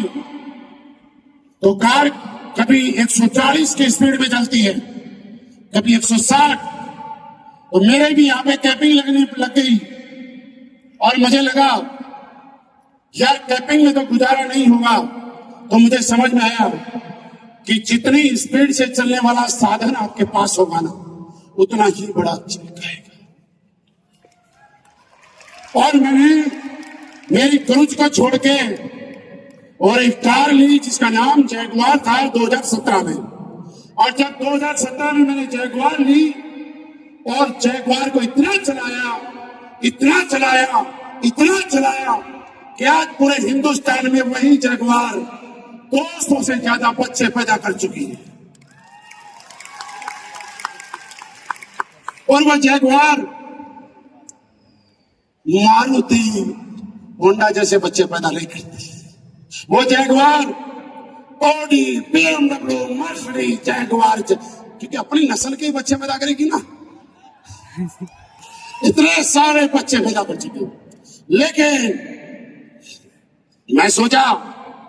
तो कार कभी 140 की स्पीड में चलती है, कभी 160। तो मेरे भी यहां पे कैपिंग लगने लग गई और मुझे लगा यार कैपिंग में तो गुजारा नहीं होगा। तो मुझे समझ में आया कि जितनी स्पीड से चलने वाला साधन आपके पास होगा ना, उतना ही बड़ा चेक आएगा। और मैंने मेरी क्रूज को छोड़ के और एक कार ली जिसका नाम जैगुआर था 2017 में। और जब 2017 में मैंने जैगुआर ली और जैगुआर को इतना चलाया, इतना चलाया, इतना चलाया कि आज पूरे हिंदुस्तान में वही जैगुआर 200 से ज्यादा बच्चे पैदा कर चुकी है। और वह जैगवार मारुति होंडा जैसे बच्चे पैदा नहीं करती। वो Jaguar Audi, BMW, Mercedes, Jaguar क्योंकि अपनी नस्ल के बच्चे पैदा करेगी ना। इतने सारे बच्चे पैदा कर चुके। लेकिन मैं सोचा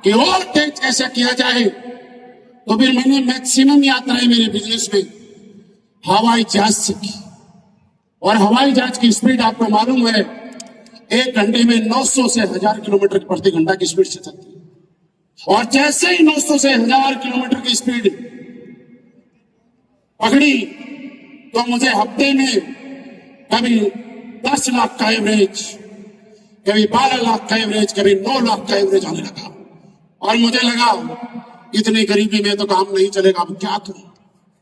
कि और तेज ऐसा किया जाए, तो फिर मैंने मैक्सिमम यात्राएं मेरे बिजनेस में हवाई जहाज से की। और हवाई जहाज की स्पीड आपको मालूम है, 1 घंटे में 900 से 1000 किलोमीटर प्रति घंटा की स्पीड से चलती है। और जैसे ही 900 से 1000 किलोमीटर की स्पीड पकड़ी, तो मुझे हफ्ते में कभी 10 लाख का एवरेज, कभी 12 लाख का एवरेज, कभी 9 लाख का एवरेज आने लगा। और मुझे लगा इतनी गरीबी में तो काम नहीं चलेगा, अब क्या करूं।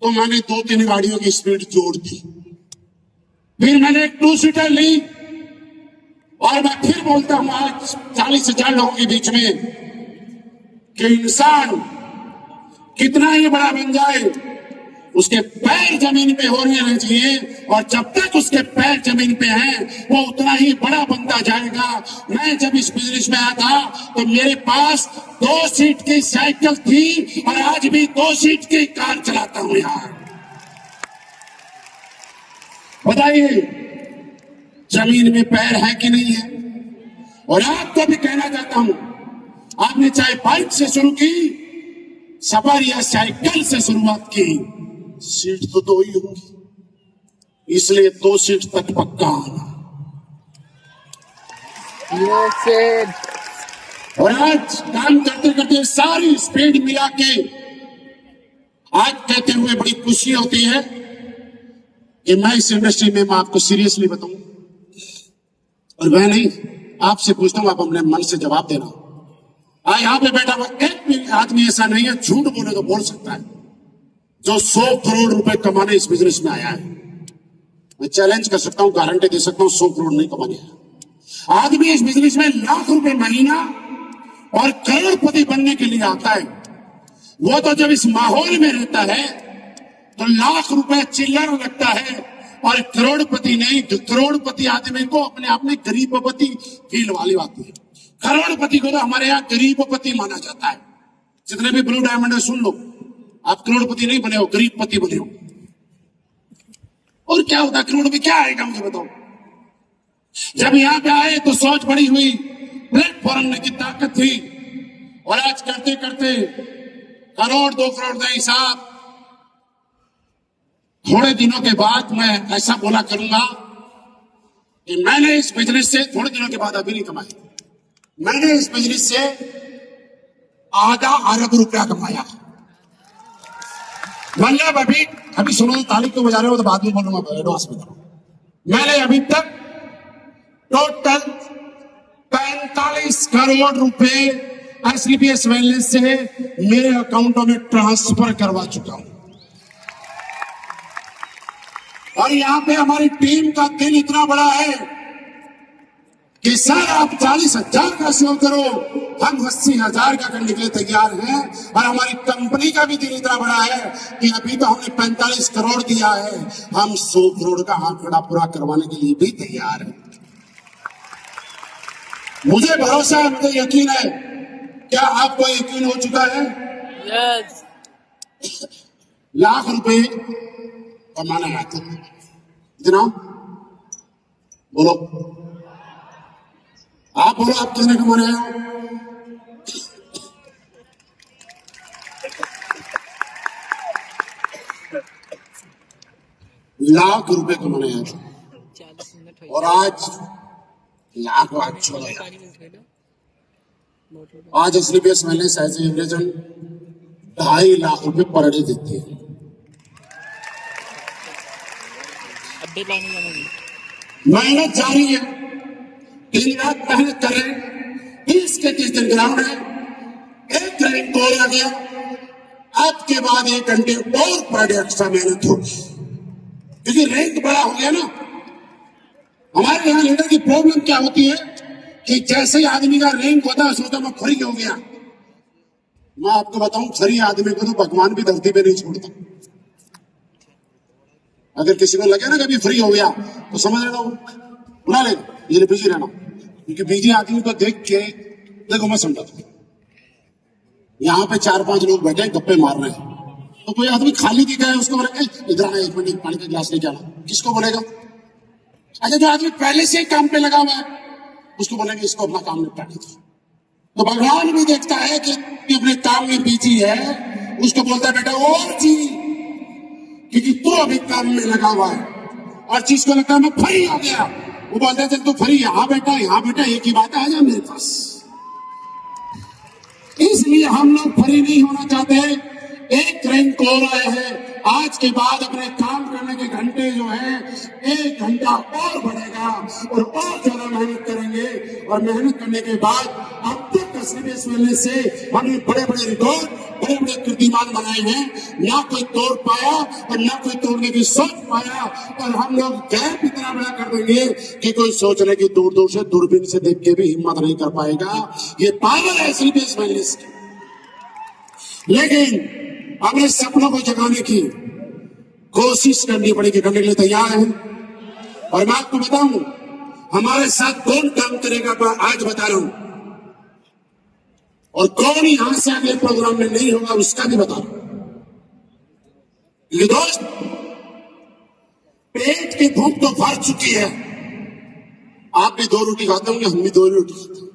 तो मैंने 2-3 गाड़ियों की स्पीड जोड़ दी। फिर मैंने एक 2 सीटर ली। और मैं फिर बोलता हूं आज 40,000 लोगों के बीच में कि इंसान कितना ही बड़ा बन जाए, उसके पैर जमीन पे होने रहने चाहिए। और जब तक उसके पैर जमीन पे हैं, वो उतना ही बड़ा बनता जाएगा। मैं जब इस बिजनेस में आया था, तो मेरे पास 2 सीट की साइकिल थी, और आज भी 2 सीट की कार चलाता हूं यार। बताइए, जमीन में पैर है कि नहीं है। और आपको भी कहना चाहता हूं, आपने चाहे बाइक से शुरू की सफर या साइकिल से शुरुआत की, सीट तो 2 ही होगी। इसलिए 2 सीट तक पक्का आना। और आज काम करते करते सारी स्पीड मिला के आज कहते हुए बड़ी खुशी होती है कि मैं इस इंडस्ट्री में, मैं आपको सीरियसली बताऊं, और मैं नहीं आपसे पूछता हूं, आप अपने मन से जवाब देना। यहाँ पे बैठा हुआ एक भी आदमी ऐसा नहीं है, झूठ बोले तो बोल सकता है, जो 100 करोड़ रुपए कमाने इस बिजनेस में आया है। मैं चैलेंज कर सकता हूं, गारंटी दे सकता हूं, 100 करोड़ नहीं कमाने आया। आदमी इस बिजनेस में लाख रुपए महीना और करोड़पति बनने के लिए आता है। वो तो जब इस माहौल में रहता है तो लाख रुपए चिल्लर लगता है, और करोड़पति नहीं। करोड़पति आदमी को अपने आप में गरीबपति फील वाली बात है। करोड़पति को तो हमारे यहाँ गरीबपति माना जाता है। जितने भी ब्लू डायमंड है सुन लो, आप करोड़पति नहीं बने हो, गरीबपति बने हो। और क्या होता है, करोड़ में क्या आएगा मुझे बताओ। जब यहाँ पे आए तो सोच बड़ी हुई, प्लेटफॉर्म में की ताकत थी। और आज करते करते करोड़ 2 करोड़ नहीं साहब, थोड़े दिनों के बाद मैं ऐसा बोला करूंगा कि मैंने इस बिजनेस से, थोड़े दिनों के बाद अभी नहीं कमाई, मैंने इस बिजनेस से आधा अरब रुपया कमाया। मतलब अभी सुनो, ताली क्यों बजा रहे हो, तो बाद में बोलूंगा, एडवांस में करो। मैंने अभी तक टोटल 45 करोड़ रुपए एसलीपीएस वेलनेस से मेरे अकाउंटों में ट्रांसफर करवा चुका हूं। और यहां पे हमारी टीम का दिल इतना बड़ा है कि सर आप 40,000 का सेव करो, हम 80,000 का करने के लिए तैयार हैं। और हमारी कंपनी का भी दिल इतना बड़ा है कि अभी तो हमने 45 करोड़ दिया है, हम 100 करोड़ का आंकड़ा पूरा करवाने के लिए भी तैयार हैं। मुझे भरोसा है, मुझे यकीन है। क्या आपको यकीन हो चुका है? यस। लाख रुपए कमाना आते हैं। इतना बोलो, आप बोलो, आप कितने कमाने आए हो? लाख रुपए कमाने आए थे। और आज लाख बात छोड़ो, आज एसलीपीएस वेलनेस एज एवरेज 2.5 लाख रुपए पर डे देती है। मेहनत जारी है, दिन रात मेहनत करें। 30 के 30 दिन ग्राउंड है, एक रैंक कॉल आ गया, आपके बाद 1 घंटे और पर डे एक्स्ट्रा मेहनत होगी, क्योंकि रैंक बड़ा हो गया ना। हमारे यहाँ लीडर की प्रॉब्लम क्या होती है कि जैसे ही आदमी का रैंक होता है, सोचता मैं फ्री हो गया, मैं आपको बताऊं, खरी आदमी को तो भगवान भी धरती पे नहीं छोड़ता। अगर किसी को लगे ना कभी फ्री हो गया तो समझ लेना, बुला लेना, ये बिजी रहना, क्योंकि बिजी आदमी को देख के देखो मैं समझा, यहाँ पे 4-5 लोग बैठे गप्पे मार रहे हैं, तो कोई आदमी खाली दिखा है उसको बोले इधर आना, 1 मिनट पानी का गिलास लेके आना, किसको बोलेगा? अच्छा, जो आदमी पहले से ही काम पे लगा हुआ है उसको बोलेंगे इसको अपना काम निपटा दीजिए। तो भगवान भी देखता है कि अपने काम में बिजी है, उसको बोलता है बेटा और जी, क्योंकि तू अभी काम में लगा हुआ है, और चीज को लगता है मैं फ्री हो गया, वो बोलता है चल तू फ्री यहाँ बेटा एक ही बात है, आ जा मेरे पास। इसलिए हम लोग फ्री नहीं होना चाहते। एक रैंक हो रहे हैं, आज के बाद अपने काम करने के घंटे जो है 1 घंटा और बढ़ेगा और ज्यादा मेहनत करेंगे, और मेहनत करने के बाद अब तक सर्विस मिलने से हमने बड़े बड़े रिकॉर्ड, बड़े बड़े कीर्तिमान बनाए हैं, ना कोई तोड़ पाया और ना कोई तोड़ने की सोच पाया, और हम लोग गैप इतना बड़ा कर देंगे कि कोई सोचने की दूर दूर से दूरबीन से देख के भी हिम्मत नहीं कर पाएगा। ये पावर है सर्विस मिलने की। लेकिन अपने सपनों को जगाने की कोशिश करनी पड़ेगी, करने के लिए तैयार हैं। और मैं आपको बताऊं हमारे साथ कौन काम करेगा, तो आज बता रहा हूं, और कौन यहां से अगले प्रोग्राम में नहीं होगा उसका भी बता रहा हूं। ये दोस्त, पेट की भूख तो भर चुकी है, आप भी 2 रोटी खाते होंगे, हम भी 2 रोटी खाते हैं,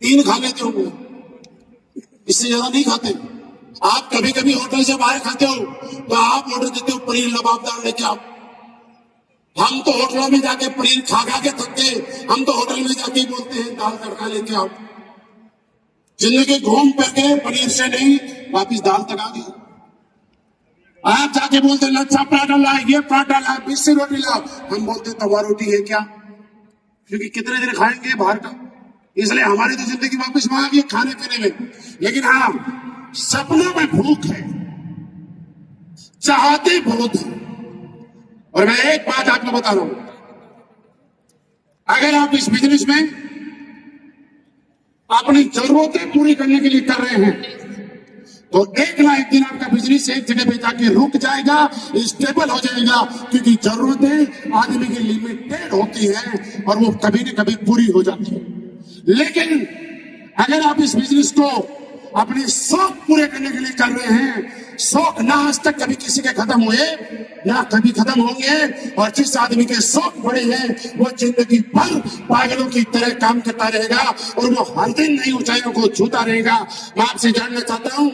3 खा लेते होंगे, इससे ज्यादा नहीं खाते। आप कभी कभी होटल से बाहर खाते हो तो आप ऑर्डर देते हो पनीर लबाबदार लेके आओ। हम तो होटलों में जाके पनीर खा खा के थक गए, हम तो होटल में जाके बोलते हैं दाल तड़का लेके आओ। जिंदगी घूम फिर के पनीर से नहीं वापिस दाल तक आ गई। आप जाके बोलते हैं लच्छा पराठा लाए, ये पराठा लाए, 20 रोटी लाओ, हम बोलते तवा रोटी है क्या, क्योंकि कितने दिन खाएंगे बाहर का। इसलिए हमारी तो जिंदगी वापस वहां गई खाने पीने में। लेकिन हाँ, सपनों में भूख है, चाहते बहुत है। और मैं एक बात आपको बता रहा हूं, अगर आप इस बिजनेस में अपनी जरूरतें पूरी करने के लिए कर रहे हैं तो एक ना एक दिन आपका बिजनेस एक जगह पे जाके रुक जाएगा, स्टेबल हो जाएगा, क्योंकि जरूरतें आदमी की लिमिटेड होती हैं और वो कभी न कभी पूरी हो जाती है। लेकिन अगर आप इस बिजनेस को अपने शौक पूरे करने के लिए कर रहे हैं, शौक ना आज तक कभी किसी के खत्म हुए ना कभी खत्म होंगे, और जिस आदमी के शौक बड़े हैं वो जिंदगी भर पागलों की तरह काम करता रहेगा और वो हर दिन नई ऊंचाइयों को छूता रहेगा। मैं आपसे जानना चाहता हूं,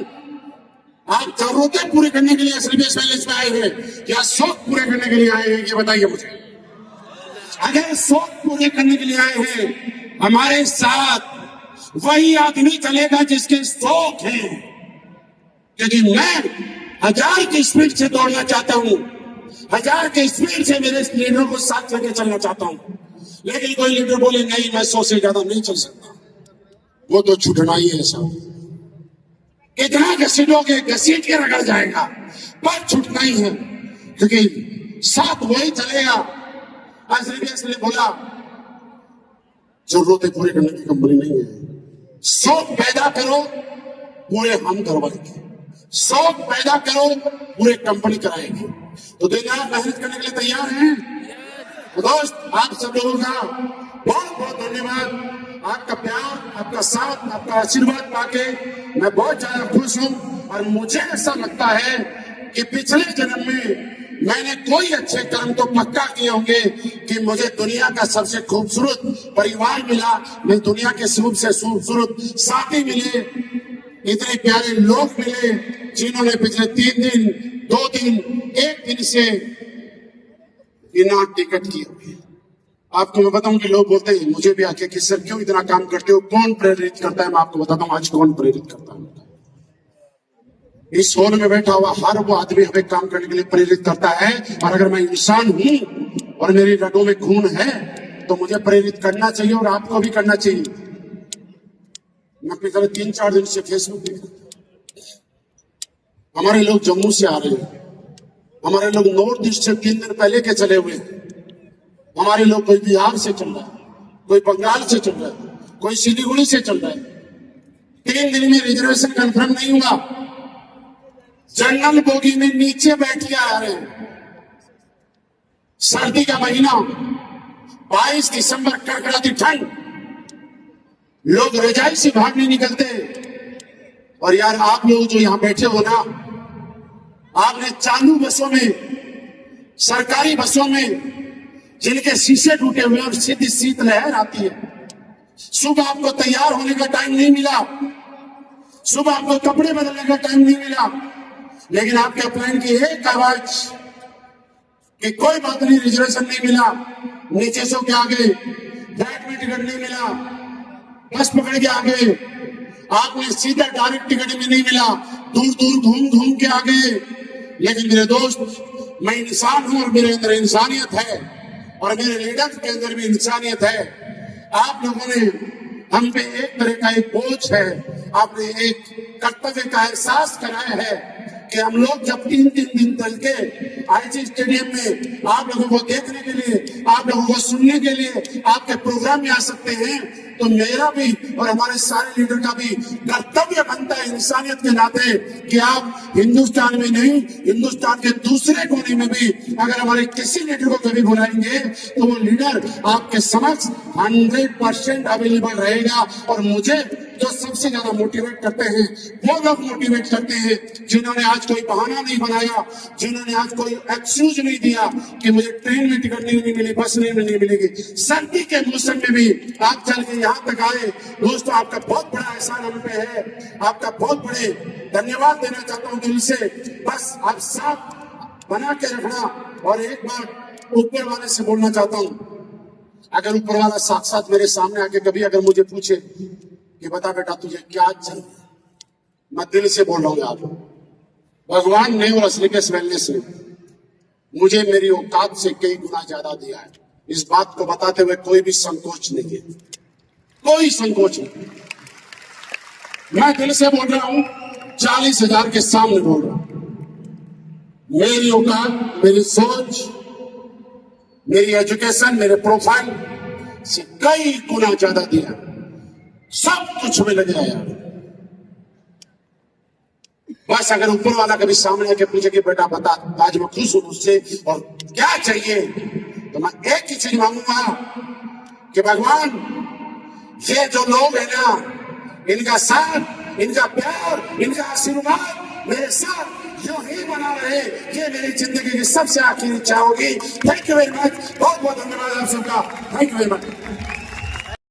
आप जरूरतें पूरी करने के लिए सर्विस वैलेंस में आए हैं या शौक पूरे करने के लिए आए हैं, ये बताइए मुझे। अगर शौक पूरे करने के लिए आए हैं, हमारे साथ वही आदमी चलेगा जिसके शौक है, क्योंकि मैं 1000 की स्पीड से दौड़ना चाहता हूं, 1000 की स्पीड से मेरे लीडरों को साथ लेके चलना चाहता हूं। लेकिन कोई लीडर बोले नहीं मैं 100 से ज्यादा नहीं चल सकता, वो तो छुटना ही है सब। कितना घसीटोगे, घसीट के रगड़ जाएगा, पर छुटना ही है, क्योंकि साथ वही चलेगा। असली बोला जरूरतें पूरी करने की कंपनी नहीं है, शौक पैदा करो पूरे हम करवाएंगे, शौक पैदा करो पूरे कंपनी कराएंगे। तो दिन रात मेहनत करने के लिए तैयार हैं? तो दोस्त, आप सब लोगों का बहुत बहुत धन्यवाद। आपका प्यार, आपका साथ, आपका आशीर्वाद पाके मैं बहुत ज्यादा खुश हूं। और मुझे ऐसा लगता है कि पिछले जन्म में मैंने कोई अच्छे कर्म तो पक्का किए होंगे कि मुझे दुनिया का सबसे खूबसूरत परिवार मिला, मैं दुनिया के सबसे खूबसूरत साथी मिले, इतने प्यारे लोग मिले जिन्होंने पिछले 3 दिन 2 दिन 1 दिन से बिना टिकट किए हुए। आपको मैं बताऊं कि लोग बोलते हैं मुझे भी आके कि सर क्यों इतना काम करते हो, कौन प्रेरित करता है? मैं आपको बताता हूं आज कौन प्रेरित करता है। इस हॉल में बैठा हुआ हर वो आदमी हमें काम करने के लिए प्रेरित करता है। और अगर मैं इंसान हूं और मेरी रगों में खून है तो मुझे प्रेरित करना चाहिए और आपको भी करना चाहिए। मैं पिछले 3-4 दिन से फेसबुक देख रहा हूं, हमारे लोग जम्मू से आ रहे हैं, हमारे लोग नॉर्थ ईस्ट से 3 दिन पहले के चले हुए हैं, हमारे लोग कोई बिहार से चल रहा है, कोई बंगाल से चल रहा है, कोई सिलीगुड़ी से चल रहा है। 3 दिन में रिजर्वेशन कंफर्म नहीं हुआ, जनरल बोगी में नीचे बैठ के आ रहे हैं। सर्दी का महीना, 22 दिसंबर, कड़कड़ाती ठंड, लोग रजाई से बाहर नहीं निकलते। और यार आप लोग जो यहां बैठे हो ना, आपने चालू बसों में, सरकारी बसों में जिनके शीशे टूटे हुए और सीधी शीतलहर आती है, सुबह आपको तैयार होने का टाइम नहीं मिला, सुबह आपको कपड़े बदलने का टाइम नहीं मिला, लेकिन आपके प्लान की एक आवाज कि कोई बात नहीं, रिजर्वेशन नहीं मिला, नीचे सो के आ गए, फ्लाइट में टिकट नहीं मिला, बस पकड़ के आ गए, आपने सीधा डायरेक्ट टिकट में नहीं मिला, दूर दूर घूम घूम के आ गए। लेकिन मेरे दोस्त, मैं इंसान हूं और मेरे अंदर इंसानियत है और मेरे लीडर के अंदर भी इंसानियत है। आप लोगों ने हम पे एक तरह का एक बोझ है, आपने एक कर्तव्य का एहसास कराया है कि हम लोग जब 3-3 दिन चल के आईजी स्टेडियम में आप लोगों को देखने के लिए, आप लोगों को सुनने के लिए आपके प्रोग्राम में आ सकते हैं, तो मेरा भी और हमारे सारे लीडर का भी कर्तव्य बनता है इंसानियत के नाते कि आप हिंदुस्तान में नहीं, हिंदुस्तान के दूसरे कोने में भी अगर हमारे किसी लीडर को कभी बुलाएंगे तो वो लीडर आपके समक्ष 100% अवेलेबल रहेगा। और मुझे जो सबसे ज्यादा मोटिवेट करते हैं वो लोग मोटिवेट करते हैं जिन्होंने आज कोई बहाना नहीं बनाया, जिन्होंने आज कोई एक्सक्यूज नहीं दिया कि मुझे ट्रेन में टिकट नहीं मिली, बस नहीं मिलेगी। सर्दी के मौसम में भी आप चल के यहाँ तक आए। दोस्तों, आपका बहुत बड़ा एहसान हम पे है, आपका बहुत बड़े धन्यवाद देना चाहता हूँ दिल से। बस आप साथ बना के रखना। और एक बार ऊपर वाले से बोलना चाहता हूँ, अगर ऊपर वाला साथ मेरे सामने आके कभी अगर मुझे पूछे कि बता बेटा तुझे क्या चाहिए, मैं दिल से बोल रहा हूँ आप, भगवान ने और असली के वेलनेस ने मुझे मेरी औकात से कई गुना ज्यादा दिया है। इस बात को बताते हुए कोई भी संकोच नहीं है, कोई संकोच नहीं। मैं दिल से बोल रहा हूं, 40,000 के सामने बोल रहा हूं। मेरी औकात, मेरी सोच, मेरी एजुकेशन, मेरे प्रोफाइल से कई गुना ज्यादा दिया, सब कुछ में लगे यार। बस अगर ऊपर वाला कभी सामने आके पूछे कि बेटा बता आज मैं खुश हूं मुझसे और क्या चाहिए, तो मैं एक ही चीज मांगूंगा कि भगवान ये जो लोग हैं ना, इनका साथ, इनका प्यार, इनका आशीर्वाद मेरे साथ जो ही बना रहे, ये मेरी जिंदगी की सबसे आखिरी इच्छा होगी। थैंक यू वेरी मच, बहुत बहुत धन्यवाद आप सबका। Thank you very much.